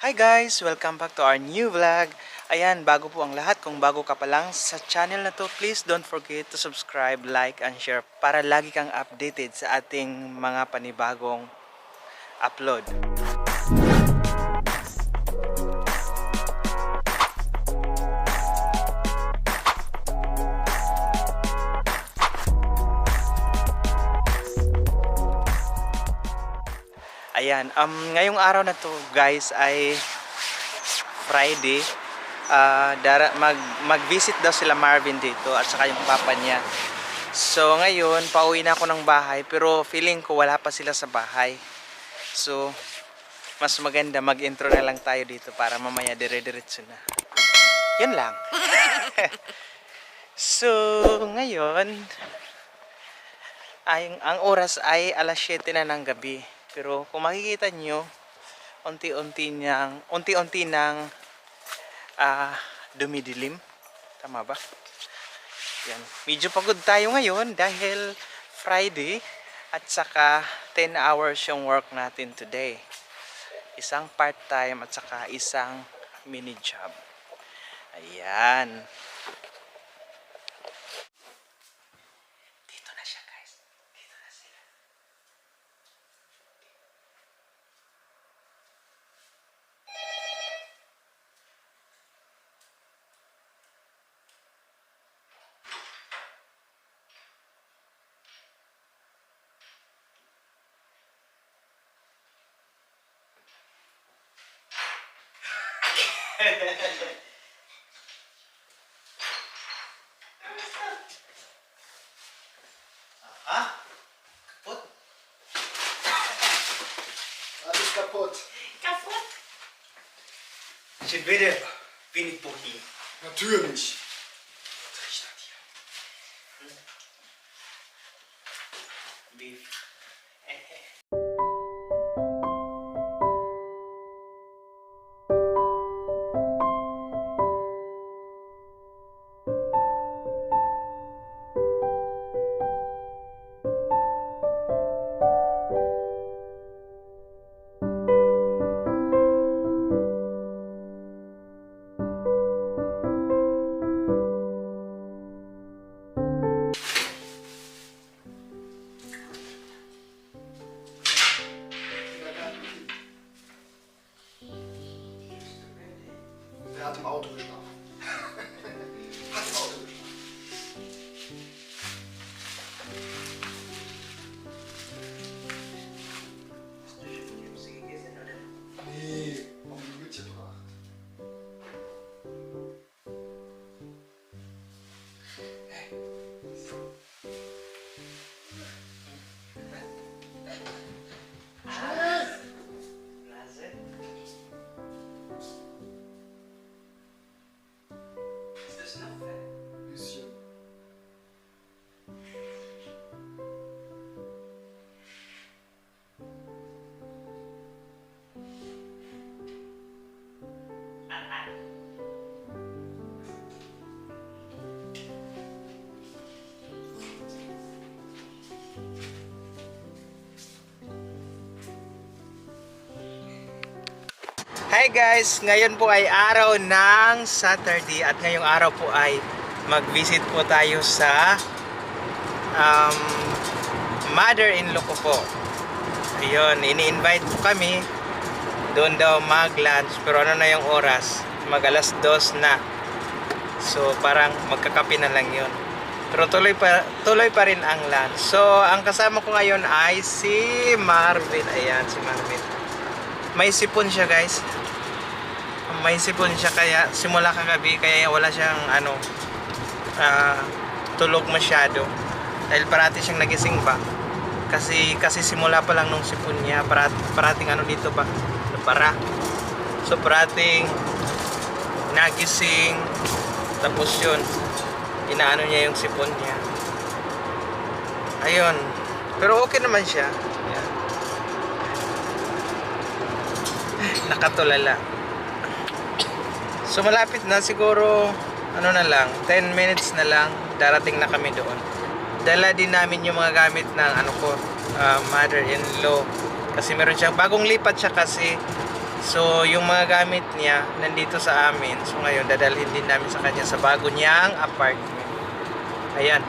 Hi guys! Welcome back to our new vlog. Ayan, bago po ang lahat, kung bago ka pa lang sa channel na to, please don't forget to subscribe, like, and share para lagi kang updated sa ating mga panibagong upload. Ayan, ngayong araw na to guys ay Friday. Mag-visit daw sila Marvin dito at saka yung papa niya. So ngayon, pauwi na ako ng bahay pero feeling ko wala pa sila sa bahay. So mas maganda mag-intro na lang tayo dito para mamaya dire-diretso na. Yun lang. So ngayon, ang oras ay alas 7 na ng gabi. Pero kung makikita nyo, unti-unti nang dumidilim. Tama ba? Yan. Medyo pagod tayo ngayon dahil Friday at saka 10 hours yung work natin today. Isang part-time at saka isang mini job. Ayan. Dito na siya guys. Dito na sila. Ah? Kaput? Alles kaputt. Kaputt? Schon wieder bin ich Buchi. Natürlich. Was riecht das hier? Beef. Der hat im Auto geschlafen. Hat im Auto geschlafen. Nee, haben die mitgebracht. Hey. Bisschen. Hi guys! Ngayon po ay araw ng Saturday at ngayong araw po ay mag-visit po tayo sa mother-in-law ko po. Ayun, ini-invite po kami doon daw mag-lunch pero ano na yung oras? Mag-alas 2 na. So parang magkakape na lang yun. Pero tuloy pa rin ang lunch. So ang kasama ko ngayon ay si Marvin. Ayan, si Marvin. May sipon siya guys. May sipon siya kaya simula kagabi kaya wala siyang tulog masyado. Dahil parati siyang nagising ba. Kasi simula pa lang nung sipon niya parating dito ba? Para. So parating nagising tapos yun inaano niya yung sipon niya. Ayun. Pero okay naman siya. Ayan. Nakatulala. So malapit na siguro na lang 10 minutes na lang darating na kami doon. Dala din namin yung mga gamit ng mother-in-law kasi meron siyang bagong lipat siya kasi So, yung mga gamit niya nandito sa amin. So, ngayon dadalhin din namin sa kanya sa bago niyang apartment. Ayan.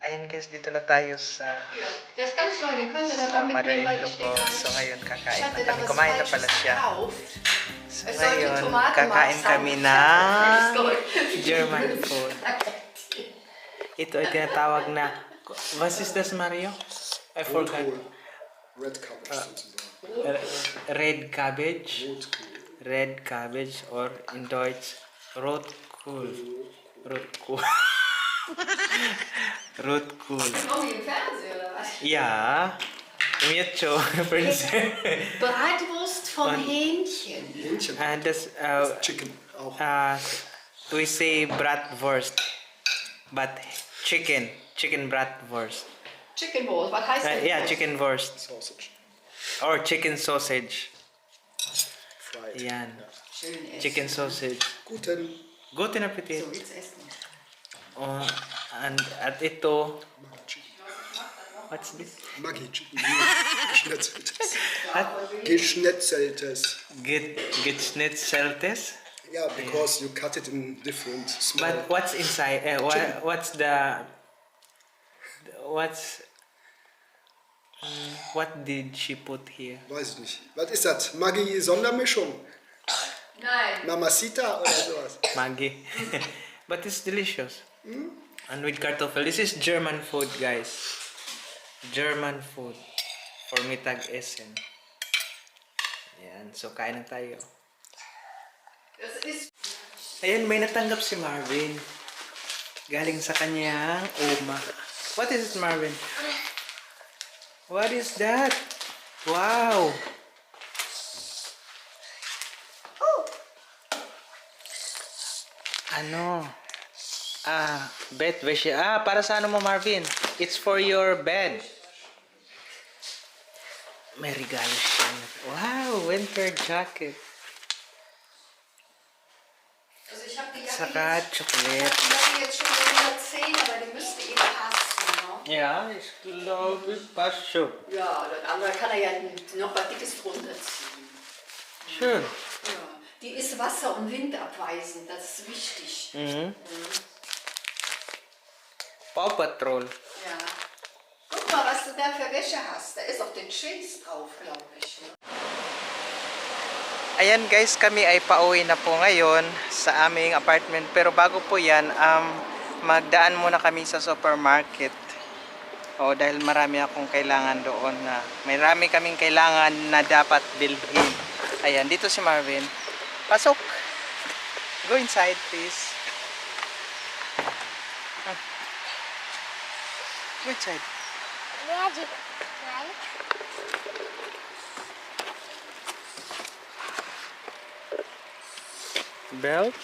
Ayan guys, dito na tayo sa Das ist ganz neu, den können Sie dann mal mitnehmen, weil mother-in-law ich ko. stehe gar So nicht. ngayon kakain Ich na hatte da kami. was Kumain na Falsches pala siya. gekauft. So Es sollte ngayon, Tomatenmark kakain sein. kami Ich na dachte, das ist German food. Ito ay tinatawag na, was is this, Mario? I forgot. Rotkohl. Red Cabbage sozusagen. Red cabbage. Rotkohl. Red cabbage or in Deutsch Rotkohl. Rotkohl. Rotkohl. Kommen die im Fernsehen oder was? Ja. Im YouTube. Bratwurst vom Und- Hähnchen. Hähnchen. Das, Chicken auch. we say bratwurst. But chicken. Chicken bratwurst. Chickenwurst, was heißt das? Yeah, chicken wurst. Sausage. Or chicken sausage. Fried. Yan. Schön essen. Chicken sausage. Guten Guten Appetit. So, jetzt essen. Oh, at ito, Maggi Chicken. what's this? Maggi Chicken. Geschnetzeltes. At Geschnetzeltes. geschnitzeltes. Yeah, because you cut it in different small. But what's inside? What's what did she put here? Weiß ich nicht. Was ist das? Maggi Sondermischung? Nein. Mamacita oder sowas? Maggi. But it's delicious. And with kartoffel. This is German food, guys. German food. For Mittag Essen. Yan. So, kain na tayo. Das ist Ayan, may natanggap si Marvin. Galing sa kanyang oma. What is it, Marvin? What is that? Wow! Ano? Bed wish. Para sa ano mo, Marvin? It's for your bed. May regalo siya. Wow, winter jacket. Also ich habe die Jacke Saka chocolate. jetzt schon 110, aber die müsste ihm passen. Ne? Ja, ich glaube, passt schon. Ja, das andere kann er ja noch was Dickes drunter ziehen. Schön. Ja. Die ist wasser- und windabweisend, das ist wichtig. Mhm. Paw Patrol. Ja. Guck mal, was du da für Wäsche hast. Da ist auch den Chase drauf, glaube ich. Ne? Ayan guys, kami ay pauwi na po ngayon sa aming apartment. Pero bago po yan, magdaan muna kami sa supermarket. O, dahil marami akong kailangan doon na marami kaming kailangan na dapat bilhin. Ayan, dito si Marvin. Pasok! Go inside, please. Go inside. Magic, right? Belt.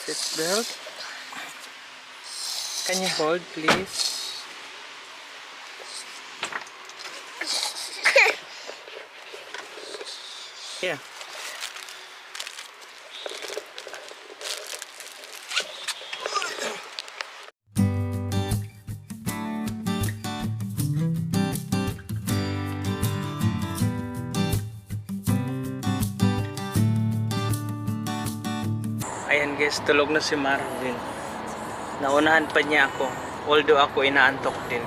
Seat belt. Can you hold, please? Here. Ayan guys, tulog na si Marvin. Naunahan pa niya ako. Although ako inaantok din.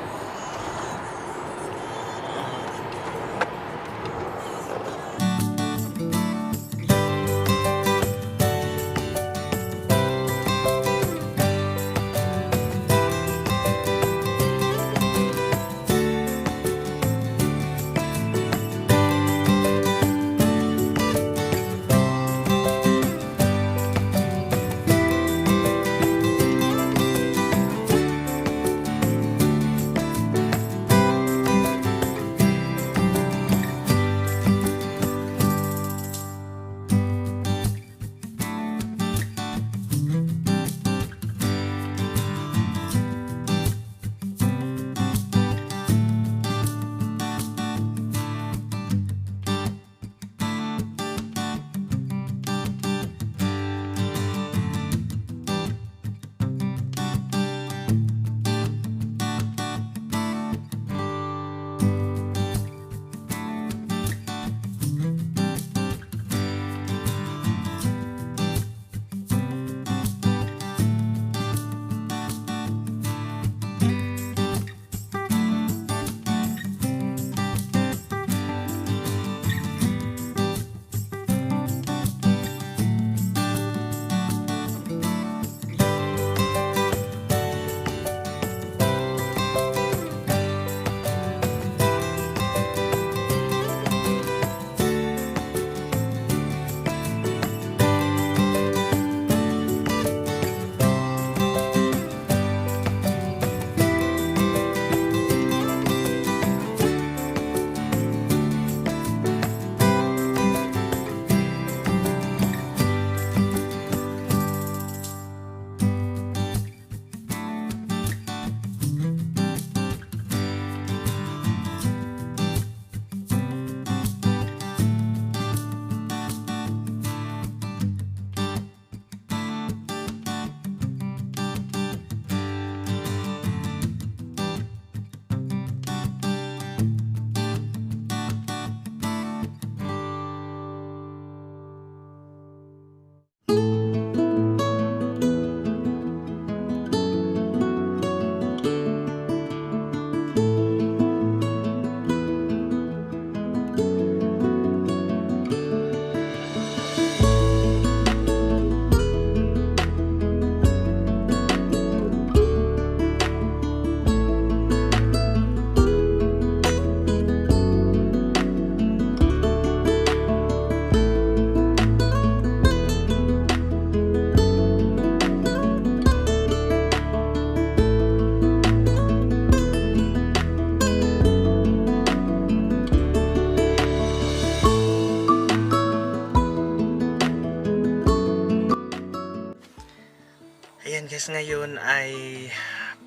guys, ngayon ay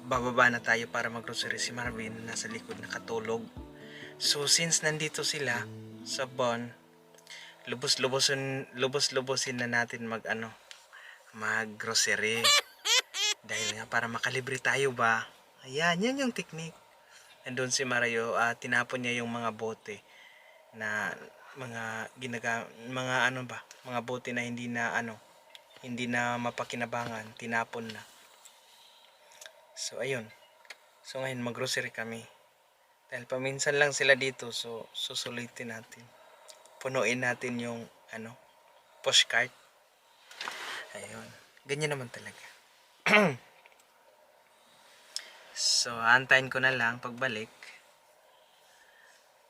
bababa na tayo para mag-grocery. Si Marvin nasa likod nakatulog. So since nandito sila sa Bon, lubos-lubosin na natin mag-grocery. Dahil nga para makalibre tayo ba. Ayan, yan yung technique. Nandun si Mario, tinapon niya yung mga bote na mga bote na hindi na mapakinabangan, tinapon na. So ayun. So ngayon mag-grocery kami. Dahil paminsan lang sila dito, so susulitin natin. Punuin natin yung pushcart. Ayun. Ganyan naman talaga. So antayin ko na lang pagbalik.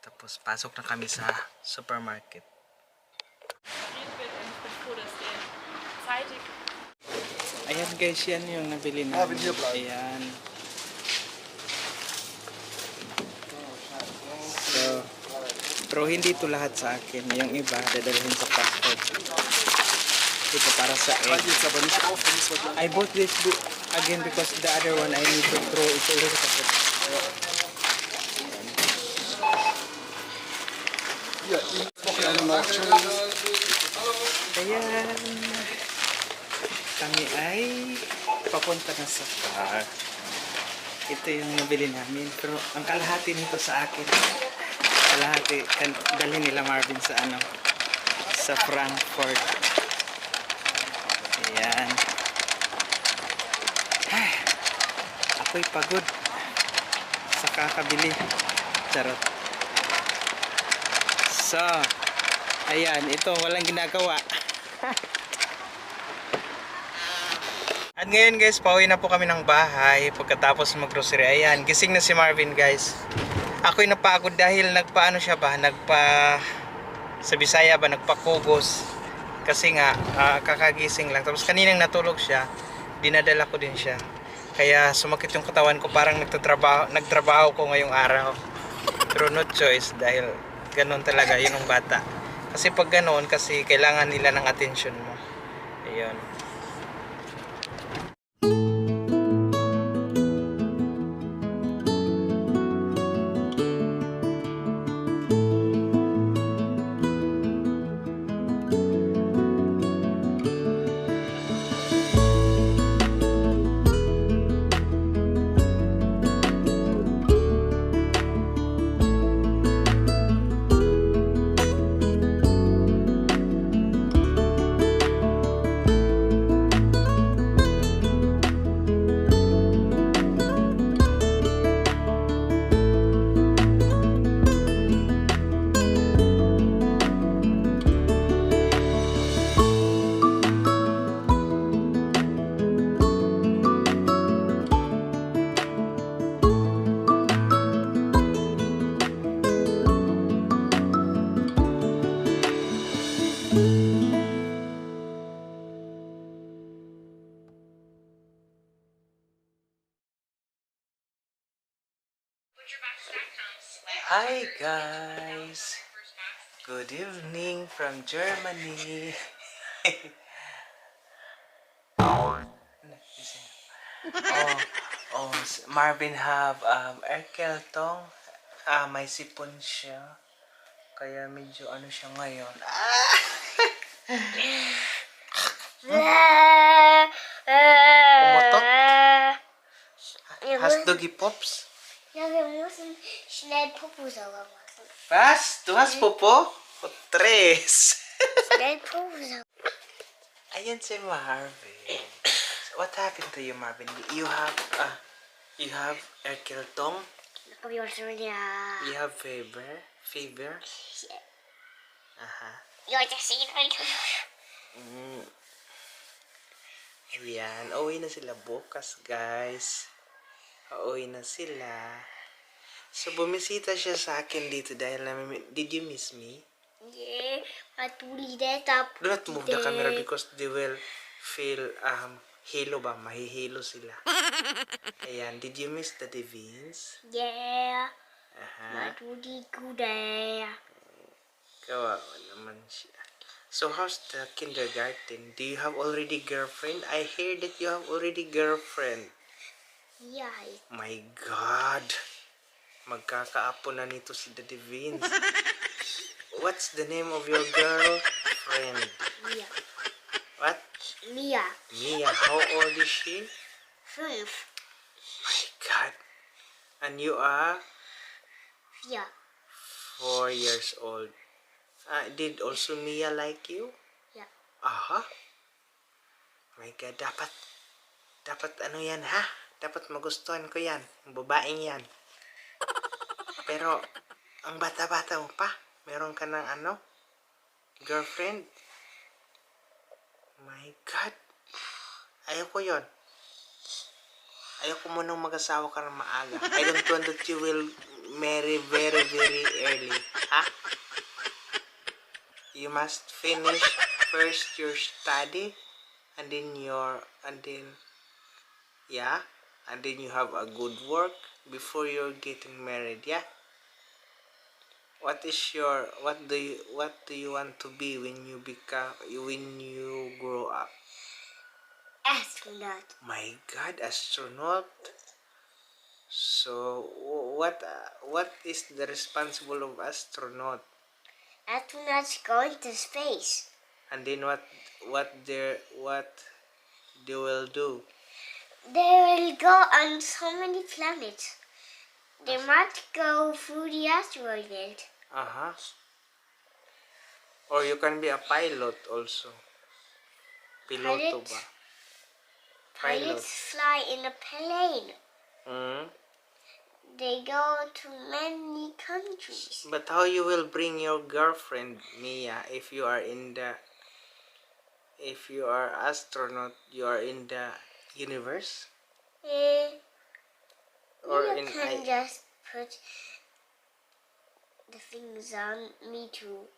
Tapos pasok na kami sa supermarket. Ayan guys, yan yung nabili namin. bin hier bleiben. Ayan. So, pero hindi ito lahat sa akin. Yung iba, dadalhin sa passport. Ito para sa egg. Jetzt aber nicht auf, dann müssen wir gleich. I bought this book again because the other one I need to throw. It's already kapit. Hier, Wochenende noch. Tschüss. Ayan. Kami ay papunta na sa car. Ito yung nabili namin. Pero ang kalahati nito sa akin. Kalahati. Dalhin nila Marvin sa sa Frankfurt. Ayan. Ay, ako'y pagod sa kakabili. Charot. So, ayan. Ito, walang ginagawa. At ngayon guys, pauwi na po kami ng bahay pagkatapos mag-grocery. Ayan, gising na si Marvin guys. Ako'y napagod dahil sa Bisaya ba, nagpakugos. Kasi nga, kakagising lang. Tapos kaninang natulog siya, dinadala ko din siya. Kaya sumakit yung katawan ko, parang nagtrabaho ko ngayong araw. Pero no choice dahil ganun talaga yun ang bata. Kasi pag ganun, kasi kailangan nila ng attention mo. Ayun. Hi guys! Good evening from Germany! Marvin have Erkeltong. May sipon siya. Kaya medyo siya ngayon. Umutok? Hast du gepops? Ja, wir müssen schnell Popo sauber machen. Was? Du hast Popo? O, tres. Schnell Popo sauber. Ayan si Marvin. So, what happened to you, Marvin? You have Erkeltong? You have fever? Fever? Aha. Ja, das sieht man. Ayan. Uwi na sila bukas, guys. Uwi na sila. So, bumisita siya sa akin dito dahil did you miss me? Yeah, but we did up. Do not move the camera because they will feel halo ba? Mahihilo sila. Ayan. Did you miss the Devins? Yeah, Aha. but we did good there. Kawawa naman siya. So how's the kindergarten? Do you have already girlfriend? I hear that you have already girlfriend. Yeah. My God. Magkakaapo na nito si Daddy Vince. What's the name of your girlfriend? Mia. What? Mia. Mia. How old is she? 5. My God. And you are Yeah. 4 years old. Did also Mia like you? Yeah. Aha. My God, dapat ano yan ha? Dapat magustuhan ko yan. Ang babaeng yan. Pero, ang bata-bata mo pa. Meron ka ng ano? Girlfriend? My God. Ayoko yon. Ayoko mo nung mag-asawa ka ng maaga. I don't want that you will marry very, very early. Ha? You must finish first your study and then yeah, and then you have a good work before you're getting married, yeah? What do you want to be when you grow up? Astronaut. My God, astronaut. So what is the responsible of astronaut? Astronauts going to space. And then what they will do? They will go on so many planets. They might go through the asteroid belt. Uh-huh. Or you can be a pilot also. Piloto ba? Pilot. Pilots fly in a plane. Mm. They go to many countries. But how you will bring your girlfriend, Mia, if you are astronaut, you are in the universe? Or You can just put the things on me too.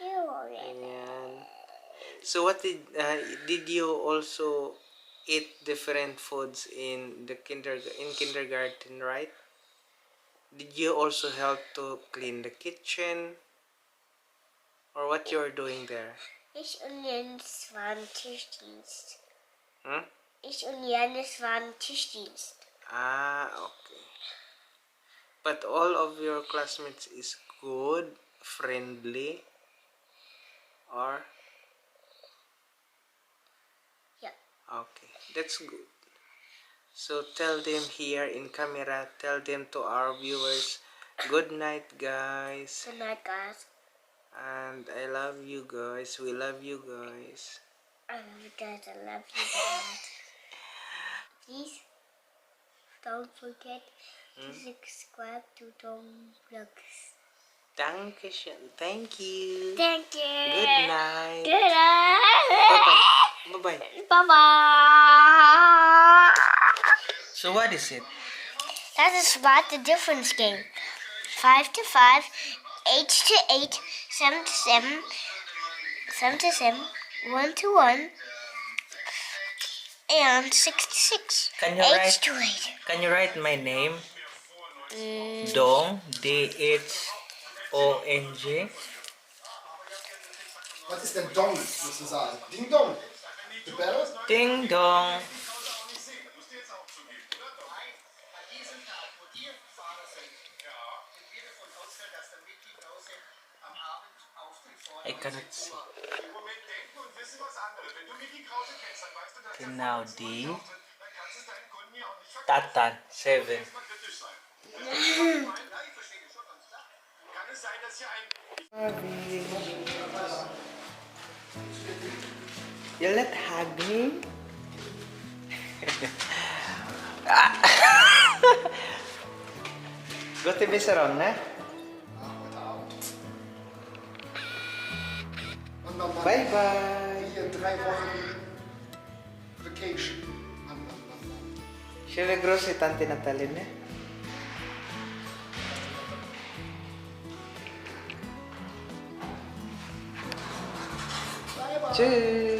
Ayan. So what did you also eat different foods in kindergarten, right? Did you also help to clean the kitchen? Or what you're doing there? Ich und Jens waren Tischdienst. Hmm? Ich und Jens waren Tischdienst. Okay. But all of your classmates is good, friendly, or? Yeah. Okay, that's good. So tell them here in camera, tell them to our viewers, good night guys. Good night, guys. And I love you guys. We love you guys. I love you guys. I love you guys. Please don't forget to subscribe to Tom Vlogs. Dankeschön. Thank you. Thank you. Good night. Good night. Bye-bye. Bye-bye. Bye-bye. So what is it? That is about the difference game. 5 to 5, 8 to 8, 7 to 7, 7 to 7, 1 to 1, and 6 to 6. Can you 8 write? to 8. Can you write my name? Dong. D-H-O-N-G. Was ist denn Dong, musst du sagen? Ding Dong. The Bell? Ding dong. I cannot see. Okay, now D. Tatan 7. You let hug me? Go to Bisarong na? Heute Abend. Und nochmal Bye bye! hier 3 Wochen Vacation. Siya nagro si Tante Natalie na? Cheers!